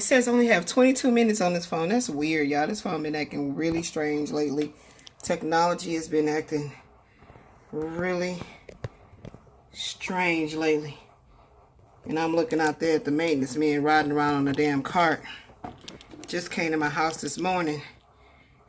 says I only have 22 minutes on this phone. That's weird, y'all. This phone been acting really strange lately. Technology has been acting really strange lately. And I'm looking out there at the maintenance man riding around on a damn cart. Just came to my house this morning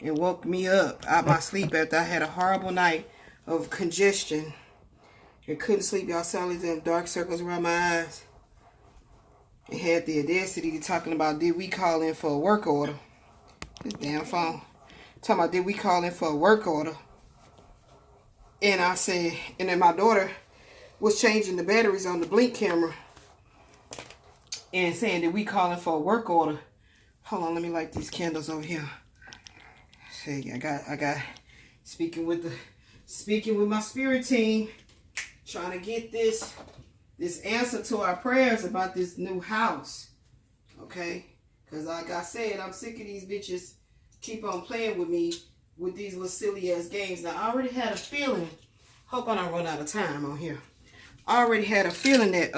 and woke me up out my sleep after I had a horrible night of congestion. And couldn't sleep. Y'all saw these damn dark circles around my eyes. And had the audacity to talking about, did we call in for a work order? This damn phone. Talking about, did we call in for a work order? And I said, and then my daughter was changing the batteries on the blink camera and saying, did we call in for a work order? Hold on, let me light these candles over here. See, I got speaking with my spirit team, trying to get this answer to our prayers about this new house. Okay? Because like I said, I'm sick of these bitches keep on playing with me with these little silly ass games. Now, I already had a feeling, hope I don't run out of time on here. I already had a feeling that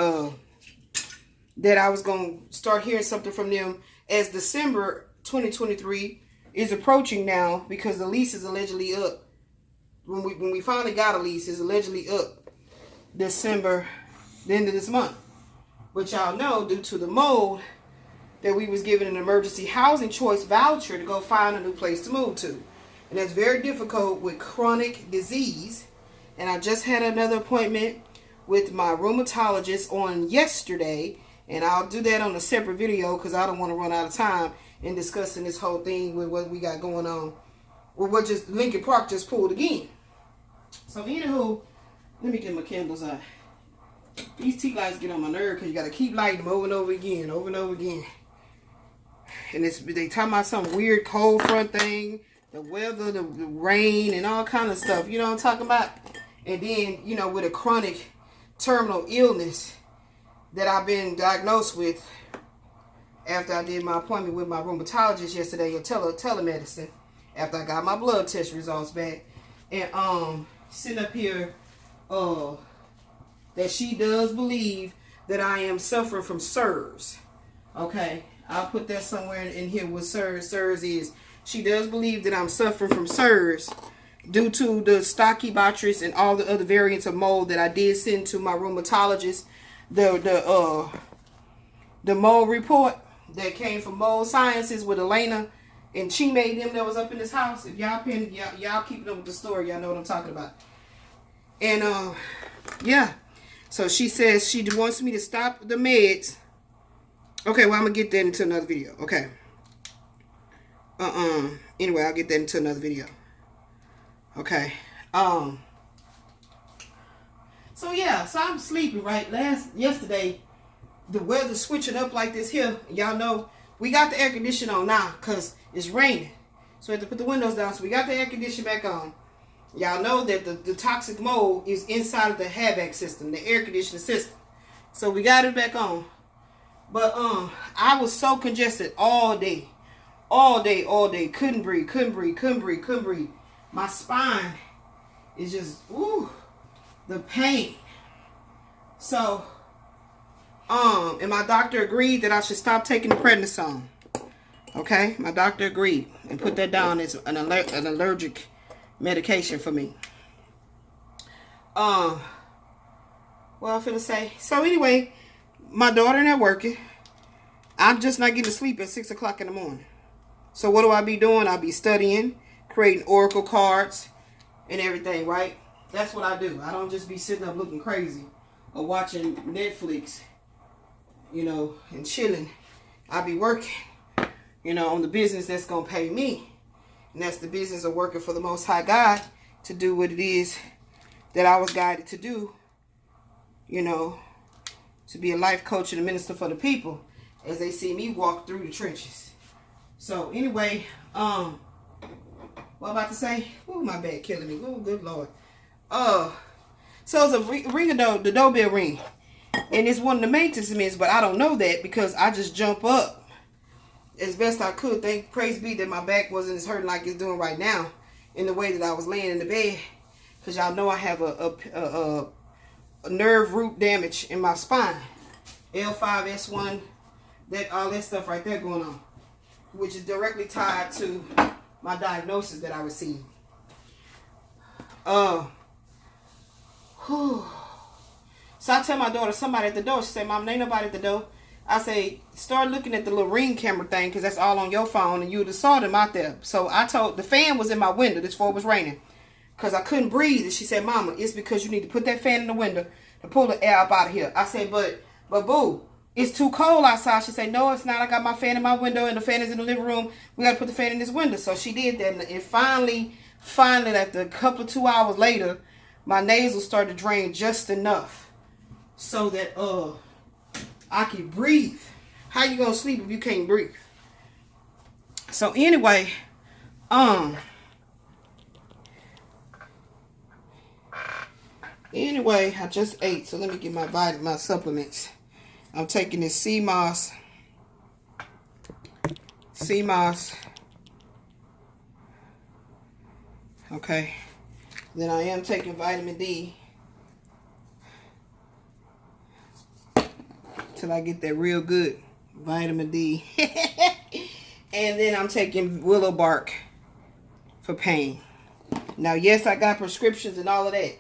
that I was going to start hearing something from them as December 2023 is approaching now, because the lease is allegedly up. When we finally got a lease, it's allegedly up December, the end of this month. But y'all know, due to the mold, that we was given an emergency housing choice voucher to go find a new place to move to. And that's very difficult with chronic disease. And I just had another appointment with my rheumatologist on yesterday. And I'll do that on a separate video because I don't want to run out of time in discussing this whole thing with what we got going on. With what just Lincoln Park just pulled again. So anywho, let me get my candles out. These tea lights get on my nerve because you got to keep lighting them over and over again, over and over again. And they talking about some weird cold front thing, the weather, the rain, and all kind of stuff. You know what I'm talking about? And then, you know, with a chronic terminal illness that I've been diagnosed with after I did my appointment with my rheumatologist yesterday, or telemedicine, after I got my blood test results back. And sitting up here, that she does believe that I am suffering from SIRS. Okay, I'll put that somewhere in here what SIRS is. She does believe that I'm suffering from SIRS due to the Stachybotrys and all the other variants of mold that I did send to my rheumatologist. The mold report that came from Mold Sciences with Elena and she made them that was up in this house. If y'all keeping up with the story, y'all know what I'm talking about. And yeah. So she says she wants me to stop the meds. Okay, well, I'm going to get that into another video. Okay. Anyway, I'll get that into another video. Okay. So, yeah. So, I'm sleeping, right? Yesterday, the weather switching up like this here. Y'all know, we got the air conditioning on now because it's raining. So, we have to put the windows down. So, we got the air conditioning back on. Y'all know that the toxic mold is inside of the HVAC system, the air conditioning system. So we got it back on. But I was so congested all day. Couldn't breathe. My spine is just, ooh, the pain. So, and my doctor agreed that I should stop taking the prednisone. Okay, my doctor agreed and put that down as an allergic medication for me. What I'm finna say. So anyway, my daughter and I working. I'm just not getting to sleep at 6 o'clock in the morning. So what do I be doing? I be studying, creating oracle cards and everything, right? That's what I do. I don't just be sitting up looking crazy or watching Netflix, you know, and chilling. I be working, you know, on the business that's gonna pay me. And that's the business of working for the Most High God to do what it is that I was guided to do. You know, to be a life coach and a minister for the people as they see me walk through the trenches. So anyway, what I'm about to say? Ooh, my back killing me. Oh, good Lord. So it's a the doorbell ring. And it's one of the maintenance men, but I don't know that because I just jump up as best I could. Praise be that my back wasn't as hurting like it's doing right now in the way that I was laying in the bed. Because y'all know I have a nerve root damage in my spine. L5, S1, that all that stuff right there going on, which is directly tied to my diagnosis that I received. So I tell my daughter, somebody at the door. She said, Mom, there ain't nobody at the door. I say, start looking at the little Ring camera thing, because that's all on your phone, and you would have saw them out there. So I told, the fan was in my window this before it was raining, because I couldn't breathe. And she said, Mama, it's because you need to put that fan in the window to pull the air up out of here. I said, but boo, it's too cold outside. She said, no, it's not. I got my fan in my window, and the fan is in the living room. We got to put the fan in this window. So she did that, and it finally, after a couple of 2 hours later, my nasals started to drain just enough so that I can breathe. How you gonna sleep if you can't breathe? So anyway, I just ate, so let me get my supplements. I'm taking this sea moss. Okay. Then I am taking vitamin D till I get that real good vitamin D. And then I'm taking willow bark for pain. Now, yes, I got prescriptions and all of that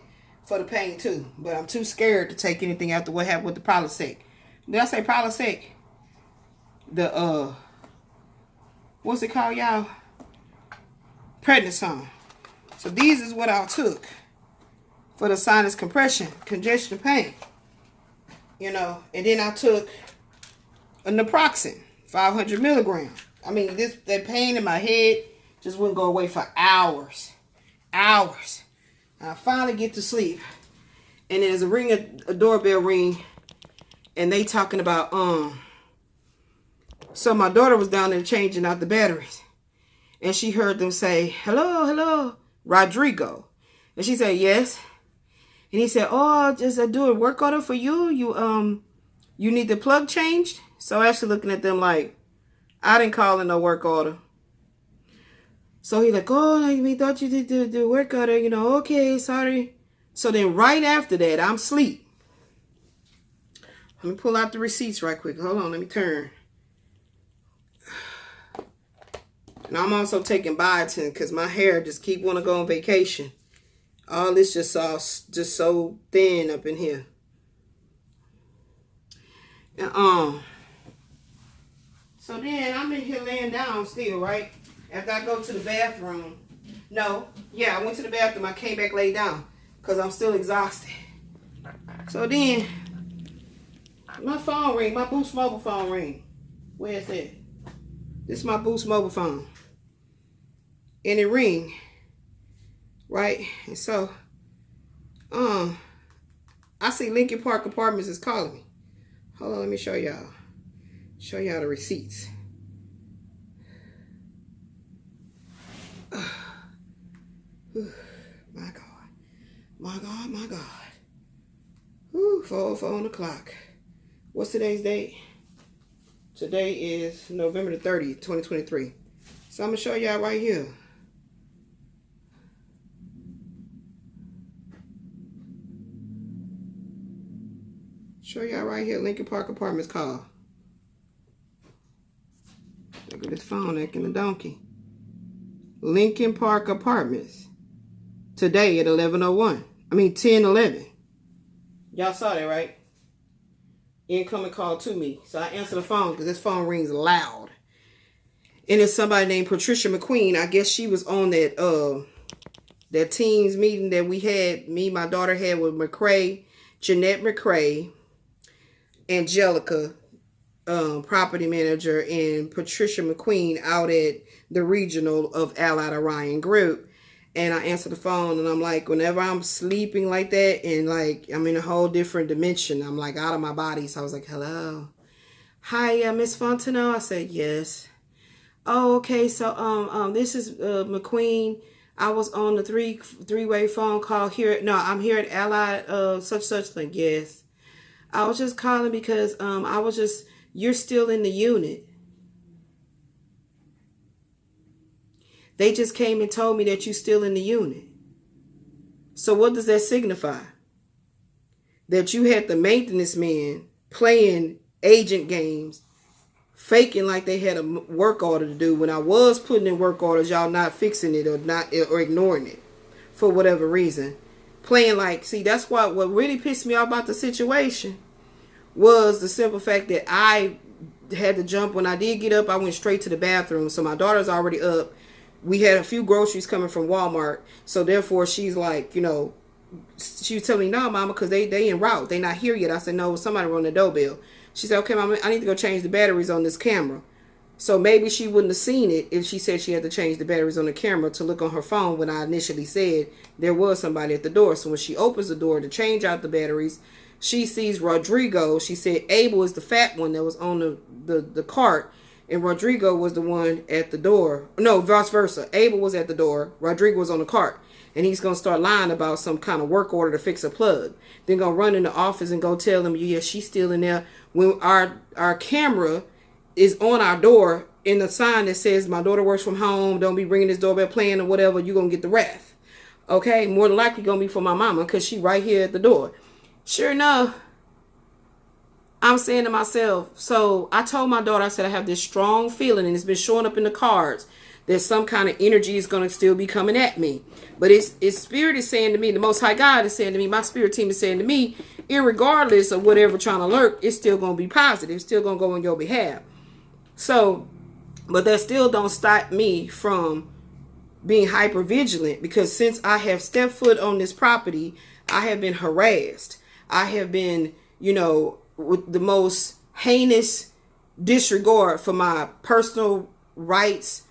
for the pain too, but I'm too scared to take anything after what happened with the Prilosec. Did I say Prilosec? The what's it called, y'all? Prednisone. So these is what I took for the sinus compression, congestion, pain. You know, and then I took a naproxen, 500 milligrams. I mean, that pain in my head just wouldn't go away for hours. Hours. I finally get to sleep, and there's a doorbell ring, and they talking about so my daughter was down there changing out the batteries, and she heard them say, hello, Rodrigo. And she said, yes. And he said, oh, just do a work order for you. You need the plug changed? So actually looking at them like, I didn't call in no work order. So he like, oh, we thought you did the work order, you know, okay, sorry. So then right after that, I'm asleep. Let me pull out the receipts right quick. Hold on, let me turn. And I'm also taking biotin because my hair just keep want to go on vacation. All this just so thin up in here. And, so then I'm in here laying down still, right? After I go to the bathroom. No, yeah, I went to the bathroom. I came back, laid down because I'm still exhausted. So then my phone ring, my Boost mobile phone ring. Where is it? This is my Boost mobile phone. And it ring. Right? And so, I see Lincoln Park Apartments is calling me. Hold on, let me show y'all. Show y'all the receipts. My God. My God, my God. Whew, 4 on the clock. What's today's date? Today is November the 30th, 2023. So I'm going to show y'all right here. Show y'all right here, Lincoln Park Apartments call. Look at this phone acting a donkey. Lincoln Park Apartments. Today at 11:01. I mean 10:11. Y'all saw that, right? Incoming call to me. So I answer the phone because this phone rings loud. And it's somebody named Patricia McQueen. I guess she was on that teams meeting that we had, my daughter had with McCrae, Jeanette McCrae, Angelica, property manager, and Patricia McQueen out at the regional of Allied Orion Group. And I answer the phone, and I'm like, whenever I'm sleeping like that, and like I'm in a whole different dimension, I'm like out of my body. So I was like, hello. Hi, Miss Fontenot. I said, yes. Oh, okay. So this is McQueen. I was on the three-way phone call here. No, I'm here at Allied such thing. Yes. I was just calling because you're still in the unit. They just came and told me that you're still in the unit. So what does that signify? That you had the maintenance man playing agent games faking like they had a work order to do when I was putting in work orders. Y'all not fixing it or ignoring it for whatever reason. Playing like, see, that's what really pissed me off about the situation was the simple fact that I had to jump. When I did get up, I went straight to the bathroom. So my daughter's already up. We had a few groceries coming from Walmart. So therefore she's like, you know, she was telling me, no, mama, because they en route. They not here yet. I said, no, somebody rang the doorbell. She said, okay, mama, I need to go change the batteries on this camera. So maybe she wouldn't have seen it if she said she had to change the batteries on the camera to look on her phone when I initially said there was somebody at the door. So when she opens the door to change out the batteries, she sees Rodrigo. She said Abel is the fat one that was on the cart, and Rodrigo was the one at the door. No, vice versa. Abel was at the door. Rodrigo was on the cart. And he's going to start lying about some kind of work order to fix a plug. Then going to run in the office and go tell them, yeah, she's still in there. When our camera is on our door in the sign that says my daughter works from home, don't be ringing this doorbell playing or whatever, you're going to get the wrath. Okay? More than likely going to be for my mama because she right here at the door. Sure enough, I'm saying to myself, so I told my daughter, I said, I have this strong feeling, and it's been showing up in the cards, that some kind of energy is going to still be coming at me. But its spirit is saying to me, the Most High God is saying to me, my spirit team is saying to me, irregardless of whatever trying to lurk, it's still going to be positive. It's still going to go on your behalf. So, but that still don't stop me from being hyper vigilant, because since I have stepped foot on this property, I have been harassed. I have been, you know, with the most heinous disregard for my personal rights.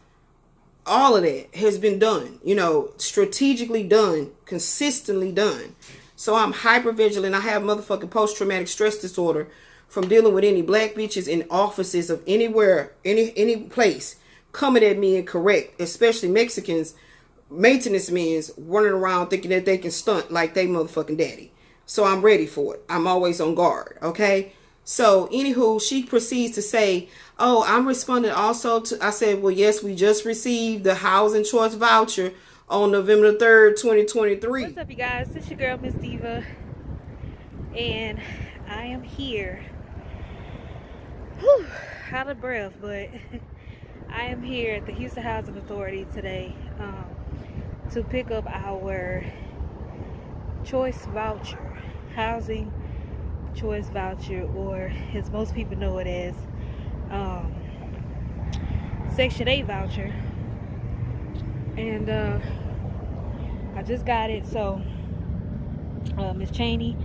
All of that has been done, you know, strategically done, consistently done. So I'm hyper vigilant. I have motherfucking post-traumatic stress disorder from dealing with any black bitches in offices of anywhere, any place coming at me incorrect, especially Mexicans, maintenance men running around thinking that they can stunt like they motherfucking daddy. So I'm ready for it. I'm always on guard. Okay. So anywho, she proceeds to say, oh, I'm responding also to, I said, well, yes, we just received the housing choice voucher on November 3rd, 2023. What's up, you guys? It's your girl, Miss Diva, and I am here. Whew, out of breath, but I am here at the Houston Housing Authority today to pick up our choice voucher, housing choice voucher, or as most people know it as Section 8 voucher. And I just got it. So Miss Cheney,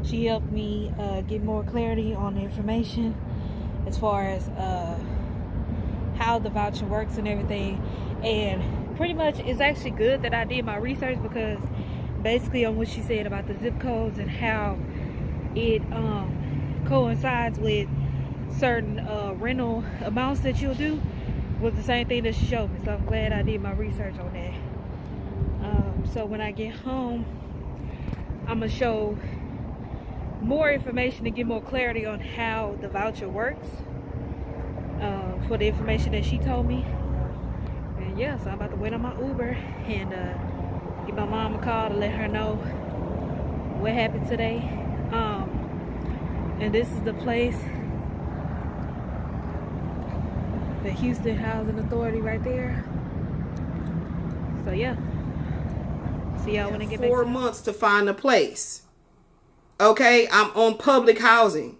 she helped me get more clarity on the information as far as how the voucher works and everything. And pretty much it's actually good that I did my research, because basically on what she said about the zip codes and how it coincides with certain rental amounts that you'll do was the same thing that she showed me. So I'm glad I did my research on that. So when I get home, I'm gonna show more information to get more clarity on how the voucher works for the information that she told me. And yeah, so I'm about to wait on my Uber and give my mom a call to let her know what happened today. And this is the place, the Houston Housing Authority right there. So yeah, see y'all when I get back. 4 months to find a place. Okay, I'm on public housing.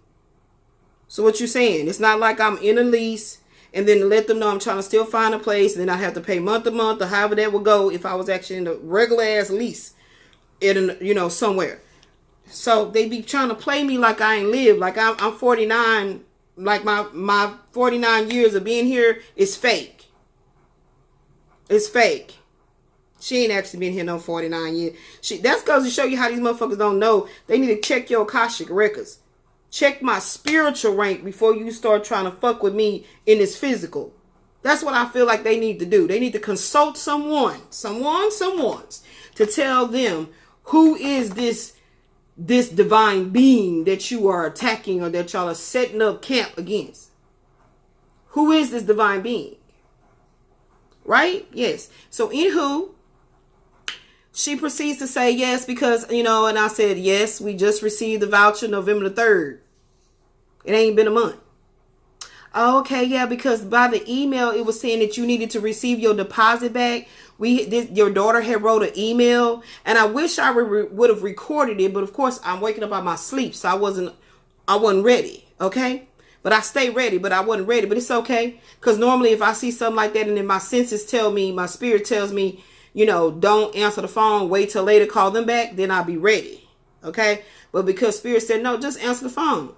So what you saying? It's not like I'm in a lease and then to let them know I'm trying to still find a place, and then I have to pay month to month or however that would go if I was actually in a regular ass lease in, you know, somewhere. So they be trying to play me like I ain't live, like I'm 49, like my 49 years of being here is fake. It's fake. She ain't actually been here no 49 years. That's goes to show you how these motherfuckers don't know. They need to check your Akashic records. Check my spiritual rank before you start trying to fuck with me in this physical. That's what I feel like they need to do. They need to consult someone's to tell them who is this divine being that you are attacking or that y'all are setting up camp against. Who is this divine being? Right? Yes. So anywho, she proceeds to say yes because, you know, and I said, yes, we just received the voucher November the 3rd. It ain't been a month. Oh, okay, yeah, because by the email it was saying that you needed to receive your deposit back. Your daughter had wrote an email, and I wish I would have recorded it, but of course I'm waking up out of my sleep, so I wasn't ready. Okay, but I stay ready, but I wasn't ready. But it's okay, because normally if I see something like that, and then my senses tell me, my spirit tells me, don't answer the phone, wait till later, call them back, then I'll be ready. Okay, but because spirit said no, just answer the phone.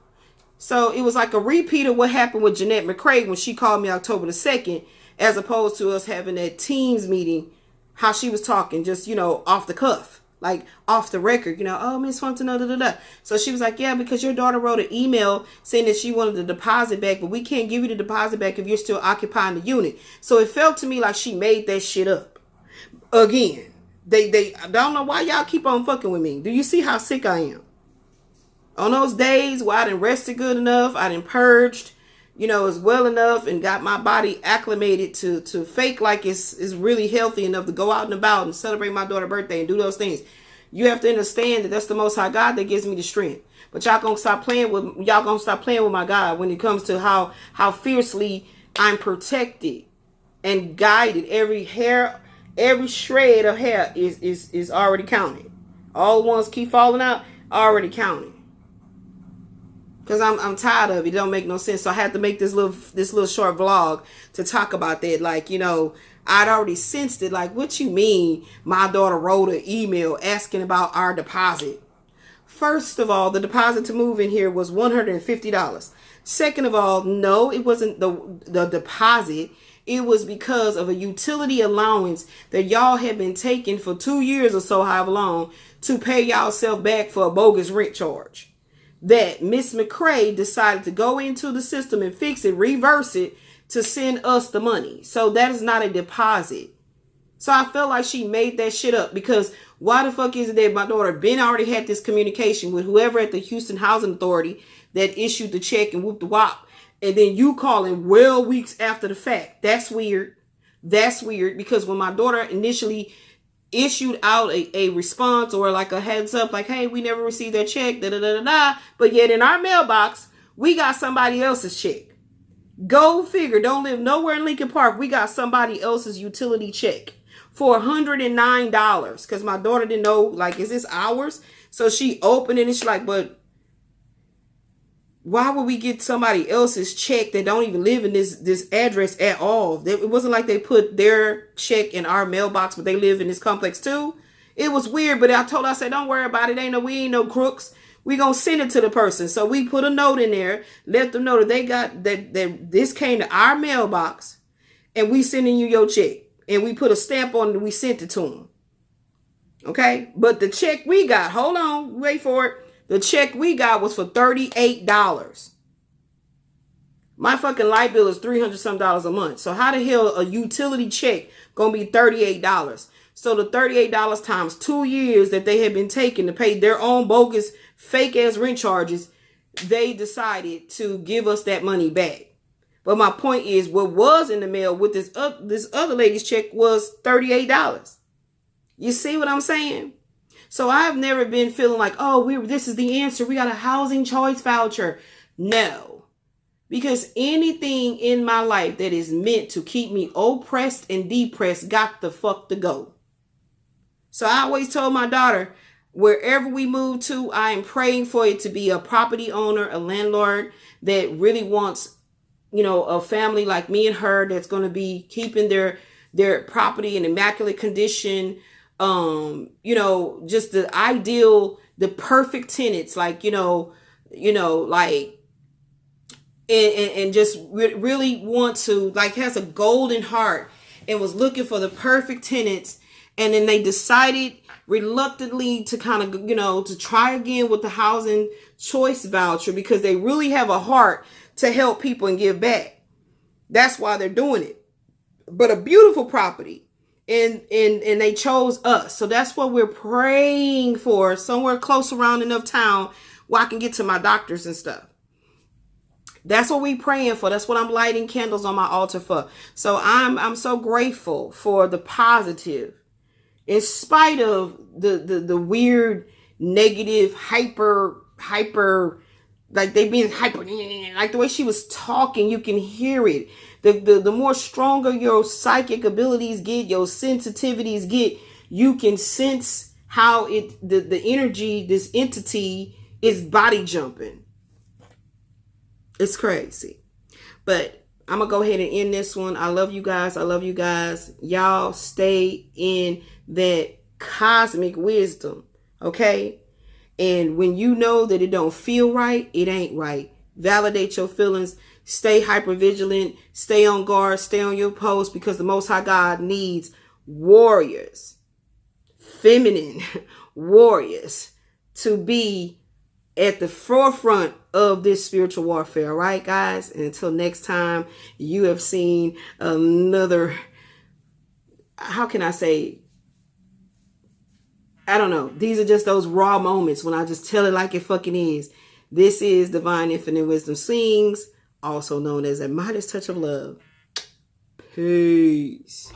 So it was like a repeat of what happened with Jeanette McCrae when she called me October the 2nd, as opposed to us having that Teams meeting, how she was talking just, off the cuff, like off the record, oh, Miss Fontaine, da, da, da. So she was like, yeah, because your daughter wrote an email saying that she wanted the deposit back, but we can't give you the deposit back if you're still occupying the unit. So it felt to me like she made that shit up. Again, I don't know why y'all keep on fucking with me. Do you see how sick I am? On those days where I didn't rested good enough, I didn't purged, as well enough, and got my body acclimated to fake like it's really healthy enough to go out and about and celebrate my daughter's birthday and do those things. You have to understand that that's the Most High God that gives me the strength. But y'all gonna stop playing with my God when it comes to how fiercely I'm protected and guided. Every shred of hair is already counted. All the ones keep falling out, already counted. Because I'm tired of it. It don't make no sense. So I had to make this little short vlog to talk about that. Like, I'd already sensed it. Like, what you mean my daughter wrote an email asking about our deposit? First of all, the deposit to move in here was $150. Second of all, no, it wasn't the deposit. It was because of a utility allowance that y'all had been taking for 2 years or so, however long, to pay y'all self back for a bogus rent charge. That Miss McCrae decided to go into the system and fix it, reverse it, to send us the money. So that is not a deposit. So I felt like she made that shit up, because why the fuck is it that my daughter already had this communication with whoever at the Houston Housing Authority that issued the check and whooped the wop, and then you calling weeks after the fact? That's weird. That's weird, because when my daughter initially issued out a response or like a heads up, like, hey, we never received that check, da da da da da, but yet in our mailbox we got somebody else's check. Go figure. Don't live nowhere in Lincoln Park. We got somebody else's utility check for $109, because my daughter didn't know, like, is this ours? So she opened it and she's like, but why would we get somebody else's check that don't even live in this address at all? It wasn't like they put their check in our mailbox, but they live in this complex too. It was weird, but I said, don't worry about it. We ain't no crooks. We gonna send it to the person. So we put a note in there, let them know that they got that this came to our mailbox, and we sending you your check. And we put a stamp on it and we sent it to them. Okay? But the check we got, hold on, wait for it. The check we got was for $38. My fucking light bill is $300 some a month. So how the hell a utility check gonna be $38? So the $38 times 2 years that they had been taking to pay their own bogus fake ass rent charges, they decided to give us that money back. But my point is, what was in the mail with this other lady's check was $38. You see what I'm saying? So I've never been feeling like, oh, this is the answer. We got a housing choice voucher. No. Because anything in my life that is meant to keep me oppressed and depressed got the fuck to go. So I always told my daughter, wherever we move to, I am praying for it to be a property owner, a landlord that really wants, a family like me and her that's going to be keeping their property in immaculate condition. Just the ideal, the perfect tenants, like, like, and just really want to, like, has a golden heart and was looking for the perfect tenants. And then they decided reluctantly to kind of, to try again with the housing choice voucher, because they really have a heart to help people and give back. That's why they're doing it. But a beautiful property. And they chose us. So that's what we're praying for, somewhere close around enough town where I can get to my doctors and stuff. That's what we're praying for. That's what I'm lighting candles on my altar for. So I'm so grateful for the positive, in spite of the weird, negative, hyper like they being hyper, like the way she was talking, you can hear it. The more stronger your psychic abilities get, your sensitivities get, you can sense how the energy, this entity is body jumping. It's crazy. But I'm going to go ahead and end this one. I love you guys. I love you guys. Y'all stay in that cosmic wisdom. Okay? And when you know that it don't feel right, it ain't right. Validate your feelings. Stay hyper vigilant. Stay on guard. Stay on your post, because the Most High God needs warriors, feminine warriors, to be at the forefront of this spiritual warfare. All right, guys? And until next time, you have seen another, how can I say, I don't know. These are just those raw moments when I just tell it like it fucking is. This is Divine Infinite Wisdom Sings, also known as a Midas Touch of Love. Peace.